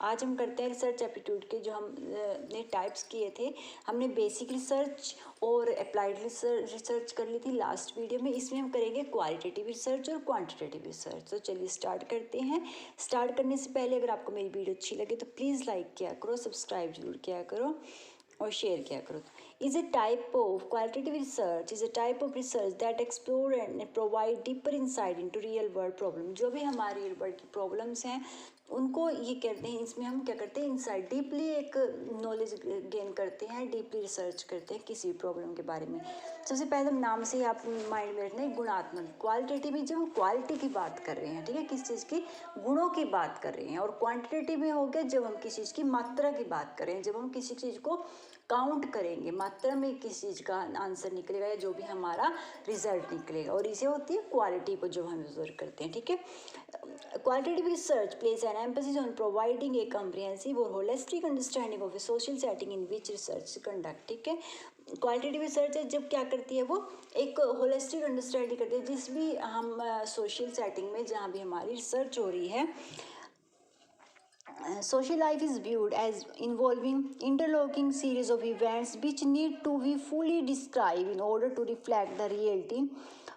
आज हम करते हैं रिसर्च एप्टीट्यूड के जो हमने टाइप्स किए थे। हमने बेसिक रिसर्च और अप्लाइड रिसर्च कर ली थी लास्ट वीडियो में। इसमें हम करेंगे क्वालिटेटिव रिसर्च और क्वांटिटेटिव रिसर्च। तो चलिए स्टार्ट करते हैं। स्टार्ट करने से पहले अगर आपको मेरी वीडियो अच्छी लगे तो प्लीज़ लाइक किया करो, सब्सक्राइब जरूर किया करो और शेयर किया करो। Is a type of qualitative research is a type of research that explore and provide deeper insight into real world problem। जो भी हमारी रियल वर्ल्ड की प्रॉब्लम्स हैं उनको ये कहते हैं, इसमें हम क्या करते हैं, इंसाइट डीपली एक नॉलेज गेन करते हैं, डीपली रिसर्च करते हैं किसी भी प्रॉब्लम के बारे में। सबसे पहले हम नाम से ही आप माइंड में रखना है गुणात्मक। क्वालिटेटिव में जब हम क्वालिटी की बात कर रहे हैं, ठीक है, किस चीज़ की, गुणों की बात कर रहे हैं। और क्वांटिटेटिव में हो गया जब हम किसी चीज़ की मात्रा की बात कर रहे हैं, जब हम किसी चीज़ को काउंट करेंगे, मात्रा में किस चीज़ का आंसर निकलेगा या जो भी हमारा रिजल्ट निकलेगा, और इसे होती है क्वालिटी को जो हम ऑब्जर्व करते हैं। ठीक है, qualitative research place an emphasis on providing a comprehensive और holistic understanding of a social setting in which research conduct. ठीक है, क्वालिटेटिव रिसर्च है जब क्या करती है, वो एक होलिस्टिक अंडरस्टैंडिंग करती है जिस भी हम सोशल सेटिंग में जहाँ भी हमारी रिसर्च हो रही है। Social life is viewed as involving interlocking series of events which need to be fully described in order to reflect the reality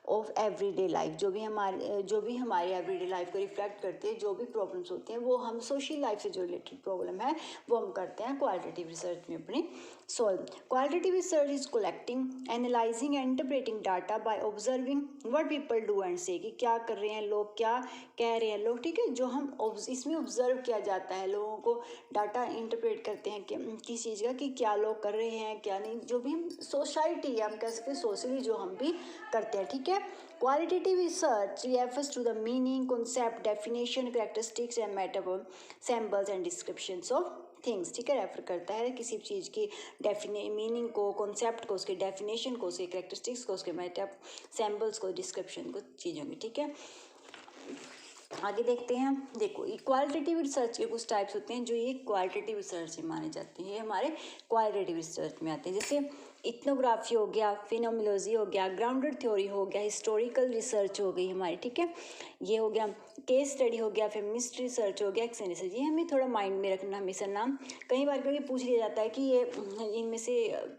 of everyday life. जो भी हमारी एवरीडे लाइफ को रिफ्लेक्ट करते हैं, जो भी प्रॉब्लम्स होते हैं वो हम सोशल लाइफ से जो रिलेटेड प्रॉब्लम है वो हम करते हैं क्वालिटेटिव रिसर्च में अपने solve. Qualitative research is collecting, analysing and interpreting data by observing what people do and से, कि क्या कर रहे हैं लोग, क्या कह रहे हैं लोग। ठीक है, जो हम इसमें ऑब्जर्व किया जाता है, लोगों को डाटा इंटरप्रेट करते हैं कि किस चीज़ का, कि क्या लोग कर रहे हैं क्या नहीं, जो भी हम सोसाइटी हम कह सकते हैं सोशली जो हम भी करते हैं। ठीक है, qualitative research refers to the meaning, concept, definition, characteristics and metaphor, symbols and descriptions of things. ठीक है, रेफर करता है किसी चीज़ की मीनिंग को, कॉन्सेप्ट को, उसके डेफिनेशन को, उसके कैरेक्टरिस्टिक्स को, उसके मेटा सैम्बल्स को, डिस्क्रिप्शन को, चीज़ों की। ठीक है, आगे देखते हैं। देखो, क्वालिटेटिव रिसर्च के कुछ टाइप्स होते हैं जो ये क्वालिटेटिव रिसर्च में माने जाते हैं, ये हमारे क्वालिटेटिव रिसर्च में आते हैं। जैसे इथनोग्राफी हो गया, फिनोमिनोलॉजी हो गया, ग्राउंडेड थ्योरी हो गया, हिस्टोरिकल रिसर्च हो गई हमारी। ठीक है, ये हो गया केस स्टडी हो गया, फेमिनिस्ट रिसर्च हो गया, एक्शन रिसर्च। ये हमें थोड़ा माइंड में रखना हमेशा नाम। कई बार कभी पूछ लिया जाता है कि ये इनमें से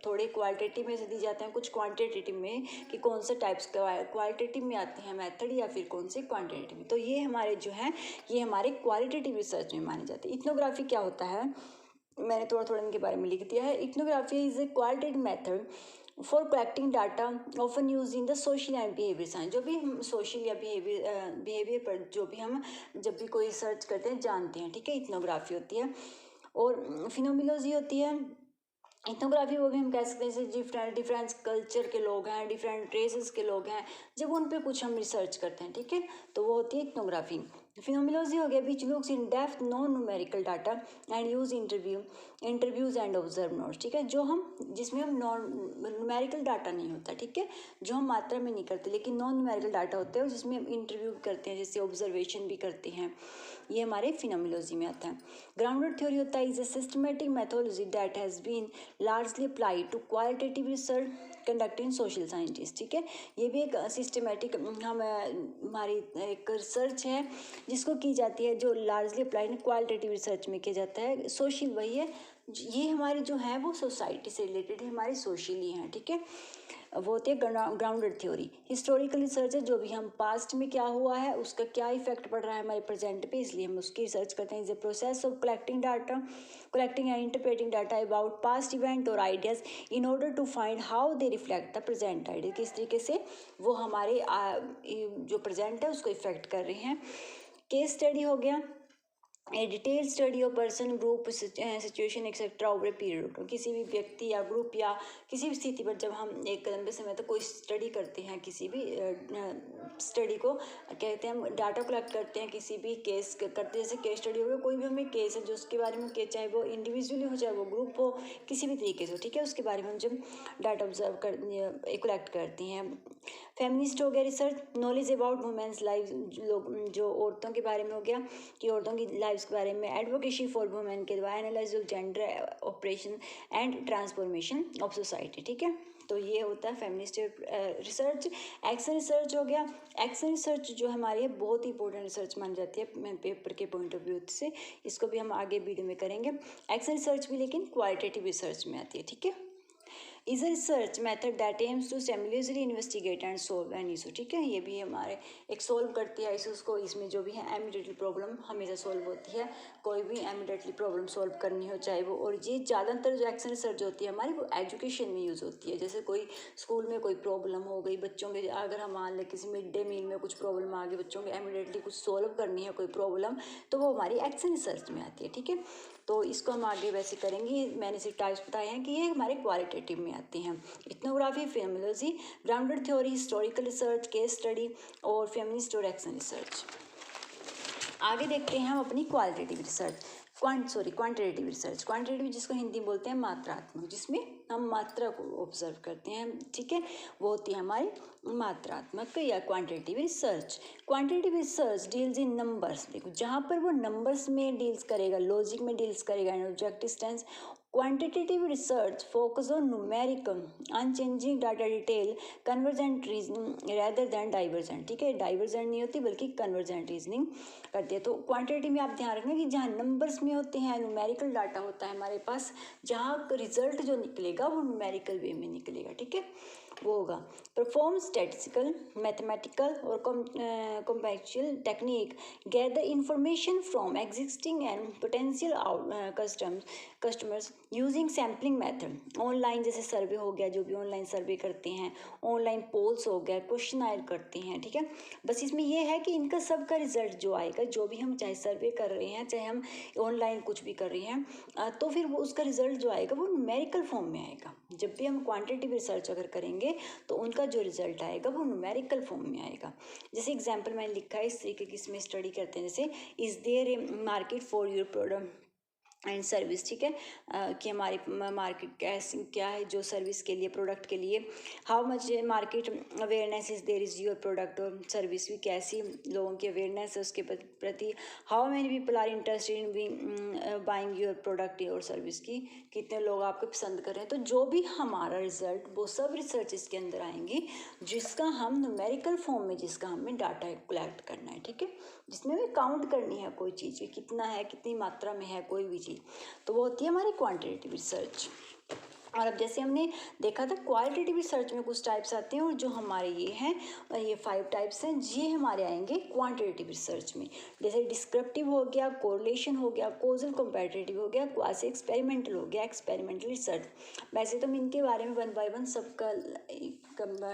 थोड़े क्वालिटेटिव में से दी जाते हैं, कुछ क्वांटिटेटिव में, कि कौन से टाइप्स क्वालिटेटिव में आते हैं मेथड या फिर कौन से क्वांटिटेटिव में। तो ये हमारे जो हैं ये हमारे क्वालिटेटिव रिसर्च में माने जाते हैं। इथनोग्राफी क्या होता है, मैंने थोड़ा थोड़ा इनके बारे में लिख दिया है। Ethnography is a qualitative method for collecting data often use in the social and behaviour science. जो भी हम सोशल या बिहेवियर पर जो भी हम जब भी कोई रिसर्च करते हैं जानते हैं। ठीक है, इथनोग्राफी होती है। और फिनोमिनोलॉजी होती है। इथनोग्राफी वो भी हम कह सकते हैं जैसे डिफरेंट कल्चर के लोग हैं, डिफरेंट रेसेस के लोग हैं, जब उन पे कुछ हम रिसर्च करते हैं। ठीक है, तो वो होती है इथनोग्राफी। फिनोमिनोलॉजी हो गया which looks in depth non numerical data and use interviews and observe notes. ठीक है, जो हम जिसमें हम नॉन न्यूमेरिकल डाटा नहीं होता। ठीक है, जो हम मात्रा में नहीं करते लेकिन नॉन न्यूमेरिकल डाटा होते हैं जिसमें हम इंटरव्यू करते हैं, जैसे ऑब्जर्वेशन भी करते हैं, ये हमारे फिनोमिनोलॉजी में आता है। ग्राउंडेड थ्योरी होता है is a systematic methodology that has been largely applied to qualitative research conducting social scientist. ठीक है, ये भी एक सिस्टमेटिक हमारी एक रिसर्च है जिसको की जाती है, जो लार्जली अप्लाइड क्वालिटेटिव रिसर्च में किया जाता है। सोशल वही है, ये हमारी जो है वो सोसाइटी से रिलेटेड है, हमारी सोशली हैं। ठीक है, वो होती है ग्राउंडेड थ्योरी। हिस्टोरिकल रिसर्च है, जो भी हम पास्ट में क्या हुआ है उसका क्या इफेक्ट पड़ रहा है हमारे प्रेजेंट पे, इसलिए हम उसकी रिसर्च करते हैं। Is a process of collecting and interpreting data about past event और ideas in order to find how they reflect the present idea. किस तरीके से वो हमारे जो प्रेजेंट है उसको इफेक्ट कर रहे हैं। केस स्टडी हो गया ए detail study of person group situation etcetera over a period. किसी भी व्यक्ति या ग्रुप या किसी भी स्थिति पर जब हम एक लंबे समय तक कोई स्टडी करते हैं, किसी भी स्टडी को कहते हैं, हम डाटा कलेक्ट करते हैं, किसी भी केस करते हैं, जैसे केस स्टडी हो गया, कोई भी हमें केस है जो उसके बारे में चाहे वो इंडिविजुअली हो चाहे वो ग्रुप हो, किसी भी तरीके से हो। ठीक है, उसके बारे में हम जब डाटा ऑब्जर्व कलेक्ट करते हैं। फेमिनिस्ट हो गया research, knowledge about women's life, लोग जो औरतों के बारे में हो गया कि औरतों की लाइफ के बारे में। एडवोकेसी फॉर वुमेन के द्वारा analyse of gender operation and transformation of society. ठीक है, तो ये होता है फेमिनिस्ट रिसर्च। एक्शन रिसर्च हो गया। एक्शन रिसर्च जो हमारी है बहुत ही इंपॉर्टेंट रिसर्च मानी जाती है पेपर के पॉइंट ऑफ व्यू से। इसको भी हम आगे वीडियो में करेंगे। एक्शन रिसर्च भी लेकिन क्वालिटेटिव रिसर्च में आती है, ठीक है। Is a research method that aims to simultaneously investigate and solve an issue, ठीक है। ये भी हमारे एक सोल्व करती है इशूज़ को। इसमें जो भी है इमीडिएटली प्रॉब्लम हमेशा सोल्व होती है। कोई भी इमीडिएटली प्रॉब्लम सोल्व करनी हो चाहे वो, और ये ज़्यादातर जो एक्शन रिसर्च होती है हमारी वो एजुकेशन में यूज़ होती है। जैसे कोई स्कूल में कोई प्रॉब्लम हो गई बच्चों के, अगर हम मान लें किसी मिड डे मील में कुछ प्रॉब्लम आ गई बच्चों के, इमीडिएटली कुछ सोल्व करनी है कोई प्रॉब्लम, तो वो हमारी एक्शन रिसर्च में आती है, ठीक है। तो इसको हम आगे वैसे करेंगे। मैंने सिर्फ टाइप्स बताए हैं कि ये हमारे क्वालिटेटिव में आते हैं। Ethnography, phenomenology, grounded theory, historical research, case study और फेमिनिस्ट और एक्शन रिसर्च। आगे देखते हैं हम अपनी qualitative research, quantitative research. Quantitative जिसको हिंदी में बोलते हैं मात्रात्मक, जिसमें हम मात्रा को ऑब्जर्व करते हैं, ठीक है, वो होती है हमारी मात्रात्मक या quantitative research. Quantitative research deals in numbers. देखो जहाँ पर वो नंबर्स में डील्स करेगा, लॉजिक में डील्स करेगा and objective stance. Quantitative research focus on numerical, unchanging data detail, convergent reasoning rather than divergent, ठीक है। divergent नहीं होती बल्कि convergent reasoning करती है। तो क्वांटिटेटिव में आप ध्यान रखना कि जहाँ नंबर्स में होते हैं, न्यूमेरिकल डाटा होता है हमारे पास, जहाँ रिजल्ट जो निकलेगा वो न्यूमेरिकल वे में निकलेगा, ठीक है, वो होगा। परफॉर्म स्टैटिस्टिकल, मैथमेटिकल और computational technique, gather information from existing and potential customers using sampling method. Online जैसे सर्वे हो गया, जो भी ऑनलाइन सर्वे करते हैं, ऑनलाइन पोल्स हो गया, क्वेश्चन आयर करते हैं, ठीक है। बस इसमें यह है कि इनका सबका रिजल्ट जो आएगा, जो भी हम चाहे सर्वे कर रहे हैं, चाहे हम ऑनलाइन कुछ भी कर रहे हैं, तो फिर वो उसका रिजल्ट जो आएगा वो न्यूमेरिकल फॉर्म में आएगा। जब भी हम क्वांटिटेटिव रिसर्च अगर करेंगे तो उनका जो रिजल्ट आएगा वो न्यूमेरिकल फॉर्म में आएगा। जैसे एग्जांपल मैंने लिखा है इस तरीके की, इसमें स्टडी करते हैं जैसे is there a market for your product and service, ठीक है, कि हमारी मार्केट कैसे क्या है जो सर्विस के लिए, प्रोडक्ट के लिए। How much market awareness is there is your product और सर्विस भी कैसी लोगों की अवेयरनेस है उसके प्रति। How many people are interested in buying your product और सर्विस, की कितने लोग आपको पसंद कर रहे हैं। तो जो भी हमारा रिजल्ट वो सब रिसर्च इसके अंदर आएंगी, जिसका हम न्यूमेरिकल फॉर्म में, जिसका हमें डाटा कलेक्ट करना है, ठीक है, जिसमें भी काउंट करनी है कोई चीज़ कि कितना है, कितनी मात्रा में है कोई भी चीज़, तो वो होती है हमारी क्वांटिटेटिव रिसर्च। और अब जैसे हमने देखा था क्वालिटेटिव रिसर्च में कुछ टाइप्स आते हैं, और जो हमारे ये हैं, ये 5 टाइप्स हैं, ये हमारे आएंगे क्वांटिटेटिव रिसर्च में। जैसे डिस्क्रिप्टिव हो गया, कोरिलेशन हो गया, कॉजल कंपैरेटिव हो गया, क्वासी एक्सपेरिमेंटल हो गया, एक्सपेरिमेंटल रिसर्च। वैसे तो हम इनके बारे में 1 बाय 1 सबका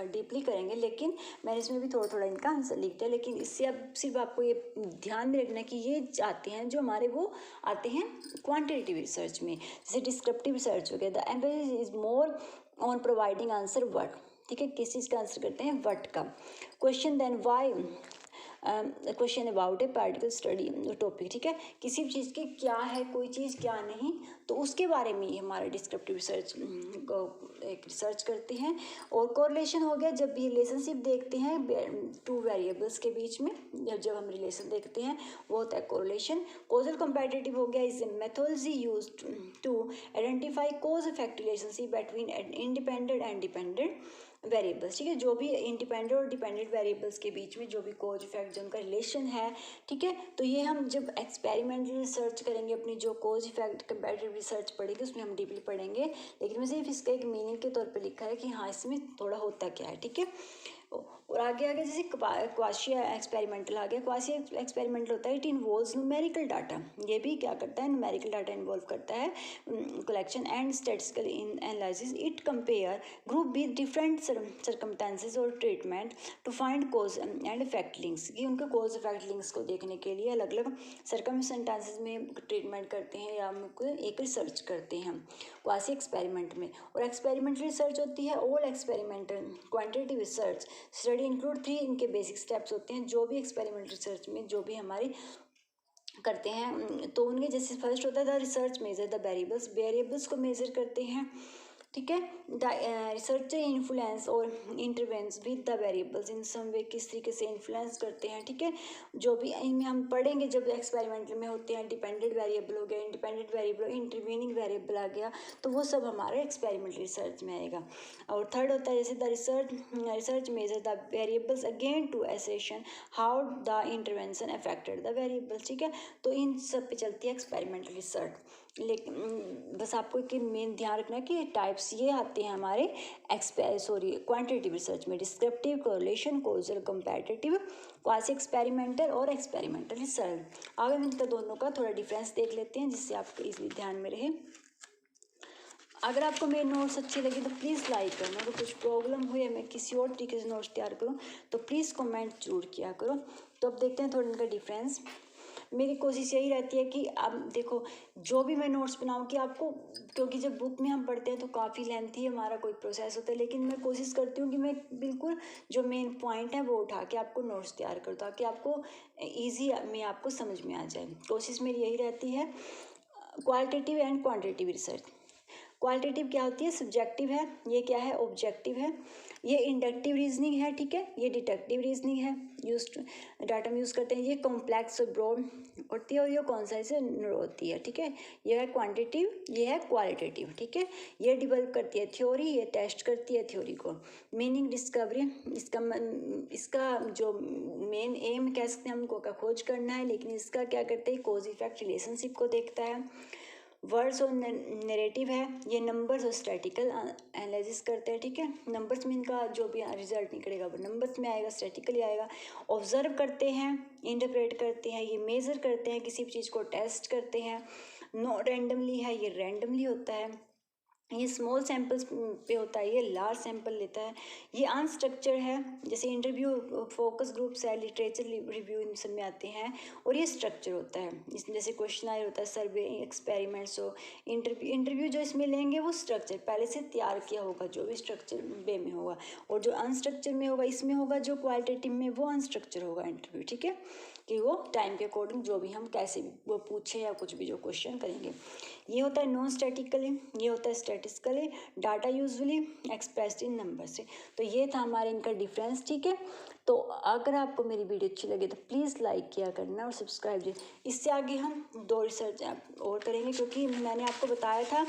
डीपली करेंगे, लेकिन मैंने इसमें भी थोड़ा थोड़ा इनका आंसर लिख दिया। लेकिन इससे अब सिर्फ आपको ये ध्यान में रखना कि ये आते हैं जो हमारे वो आते हैं क्वांटिटेटिव रिसर्च में। जैसे डिस्क्रिप्टिव रिसर्च हो गया, the emphasis is more on providing answer what, ठीक है, किस चीज़ का आंसर करते हैं, व्हाट का question, then why, question about a particular study topic, ठीक है, किसी भी चीज़ की क्या है, कोई चीज़ क्या नहीं, तो उसके बारे में ही हमारा डिस्क्रिप्टिव रिसर्च एक रिसर्च करते हैं। और कोरिलेशन हो गया, जब भी रिलेशनशिप देखते हैं 2 वेरिएबल्स के बीच में, जब हम रिलेशन देखते हैं वो होता है कोरिलेशन। कॉजल कंपैरेटिव हो गया, is a methodology used to identify cause effect relationship between independent and dependent variables, ठीक है, जो भी इंडिपेंडेंट और डिपेंडेंट वेरिएबल्स के बीच में जो भी कॉज इफेक्ट जिनका रिलेशन है, ठीक है, तो ये हम जब एक्सपेरिमेंटल रिसर्च करेंगे, अपनी जो कॉज इफेक्ट कंपैरेटिव रिसर्च पढ़ेंगे उसमें हम डीपली पढ़ेंगे। लेकिन मैं सिर्फ इसका एक मीनिंग के तौर पे लिखा है कि हाँ इसमें थोड़ा होता क्या है, ठीक है। और आगे आगे जैसे क्वासी एक्सपेरिमेंटल आ गया। क्वासी एक्सपेरिमेंटल होता है, इट इन्वॉल्व्स न्यूमेरिकल डाटा। ये भी क्या करता है, न्यूमेरिकल डाटा इन्वॉल्व करता है, collection and statistical analysis. It compare group with different circumstances और treatment to find cause and effect links, कि उनके कॉज इफेक्ट लिंक्स को देखने के लिए अलग अलग सर्कमस्टेंसेस में ट्रीटमेंट करते हैं या उनको एक रिसर्च करते हैं क्वासी एक्सपेरिमेंट में। और एक्सपेरिमेंटल रिसर्च होती है all experimental quantitative research study include 3 इनके बेसिक स्टेप्स होते हैं। जो भी एक्सपेरिमेंटल रिसर्च में जो भी हमारी करते हैं, तो उनके जैसे फर्स्ट होता है the research measure the variables, variables को मेजर करते हैं। ठीक है। द रिसर्चर इन्फ्लुएंस और इंटरवेंस विद द वेरिएबल्स इन सम वे, किस तरीके से इन्फ्लुएंस करते हैं, ठीक है। जो भी इनमें हम पढ़ेंगे जब एक्सपेरिमेंटल में होते हैं, डिपेंडेंट वेरिएबल हो गया, इंडिपेंडेंट वेरिएबल, इंटरवीनिंग वेरिएबल आ गया, तो वो सब हमारे एक्सपेरिमेंटल रिसर्च में आएगा। और थर्ड होता है जैसे the research measure the variables again to assess how the intervention affected the variables, ठीक है। तो इन सब पे चलती है एक्सपेरिमेंटल रिसर्च। लेकिन बस आपको एक मेन ध्यान रखना है कि टाइप्स ये आते हैं हमारे क्वांटिटेटिव रिसर्च में, descriptive, correlation, causal, comparative, quasi experimental और एक्सपेरिमेंटल रिसर्च। आगे हम इनका दोनों का थोड़ा डिफरेंस देख लेते हैं जिससे आपको इजीली ध्यान में रहे। अगर आपको मेरे नोट्स अच्छे लगे तो प्लीज़ लाइक करना, अगर कुछ प्रॉब्लम हुई है मैं किसी और तरीके से नोट्स तैयार करूँ तो प्लीज़ कमेंट जरूर किया करो। तो अब देखते हैं थोड़ा इनका डिफरेंस। मेरी कोशिश यही रहती है कि अब देखो जो भी मैं नोट्स बनाऊँ कि आपको, क्योंकि जब बुक में हम पढ़ते हैं तो काफ़ी लेंथी हमारा कोई प्रोसेस होता है, लेकिन मैं कोशिश करती हूँ कि मैं बिल्कुल जो मेन पॉइंट है वो उठा के आपको नोट्स तैयार करूँ ताकि आपको ईजी में आपको समझ में आ जाए। कोशिश मेरी यही रहती है। Qualitative and quantitative research. Qualitative क्या होती है, सब्जेक्टिव है, ये क्या है, ऑब्जेक्टिव है, ये इंडक्टिव रीजनिंग है, ठीक है, ये डिडक्टिव रीजनिंग है, यूज डाटा में यूज़ करते हैं, ये कॉम्प्लेक्स और ब्रॉड होती है और ये कौन सा से होती है, ठीक है। ये है क्वांटिटिव, ये है क्वालिटेटिव, ठीक है। ये डेवलप करती है थ्योरी, ये टेस्ट करती है थ्योरी को। मीनिंग डिस्कवरी, इसका जो मेन एम कह सकते हैं हमको का खोज करना है, लेकिन इसका क्या करते हैं, कॉज इफेक्ट रिलेशनशिप को देखता है। वर्ड्स और नरेटिव है, ये नंबर्स और स्टैटिकल एनालिसिस करते हैं, ठीक है। नंबर्स में इनका जो भी रिजल्ट निकलेगा वो नंबर्स में आएगा, स्टैटिकली आएगा। ऑब्जर्व करते हैं, इंटरप्रेट करते हैं, ये मेज़र करते हैं, किसी भी चीज़ को टेस्ट करते हैं। नो रैंडमली है, ये रैंडमली होता है। ये स्मॉल सैम्पल्स पे होता है, ये लार्ज सैंपल लेता है। ये अनस्ट्रक्चर है, जैसे इंटरव्यू, फोकस ग्रुप्स है, लिटरेचर रिव्यू, इन सब में आते हैं। और ये स्ट्रक्चर होता है, इसमें जैसे क्वेश्चनर होता है, सर्वे, एक्सपेरिमेंट्स हो, इंटरव्यू जो इसमें लेंगे वो स्ट्रक्चर पहले से तैयार किया होगा, जो भी स्ट्रक्चर वे में होगा। और जो अनस्ट्रक्चर में होगा इसमें होगा, जो क्वालिटेटिव में वो अनस्ट्रक्चर होगा इंटरव्यू, ठीक है। कि वो टाइम के अकॉर्डिंग जो भी हम कैसे भी वो पूछे या कुछ भी जो क्वेश्चन करेंगे। ये होता है नॉन स्टैटिकली, ये होता है statistically, data usually expressed in number से। तो ये था हमारे इनका डिफरेंस, ठीक है। तो अगर आपको मेरी वीडियो अच्छी लगे तो प्लीज़ लाइक किया करना और सब्सक्राइब। इससे आगे हम 2 रिसर्च और करेंगे, क्योंकि मैंने आपको बताया था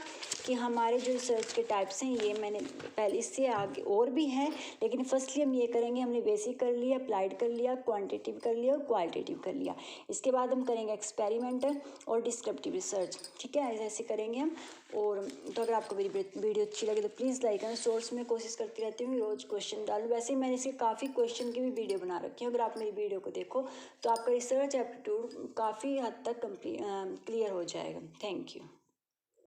कि हमारे जो रिसर्च के टाइप्स हैं ये मैंने पहले, इससे आगे और भी हैं, लेकिन फर्स्टली हम ये करेंगे, हमने बेसिक कर लिया, अप्लाइड कर लिया, क्वांटिटेटिव कर लिया और क्वालिटेटिव कर लिया। इसके बाद हम करेंगे एक्सपेरिमेंटल और डिस्क्रिप्टिव रिसर्च, ठीक है, ऐसे करेंगे हम। और तो अगर आपको मेरी वीडियो अच्छी लगे तो प्लीज़ लाइक करना। सोर्स में कोशिश करती रहती हूँ रोज़ क्वेश्चन डालूँ, वैसे ही मैंने इसके काफ़ी क्वेश्चन की भी वीडियो बना रखी है। अगर आप मेरी वीडियो को देखो तो आपका रिसर्च एप्टीट्यूड काफ़ी हद तक क्लियर हो जाएगा। Thank you.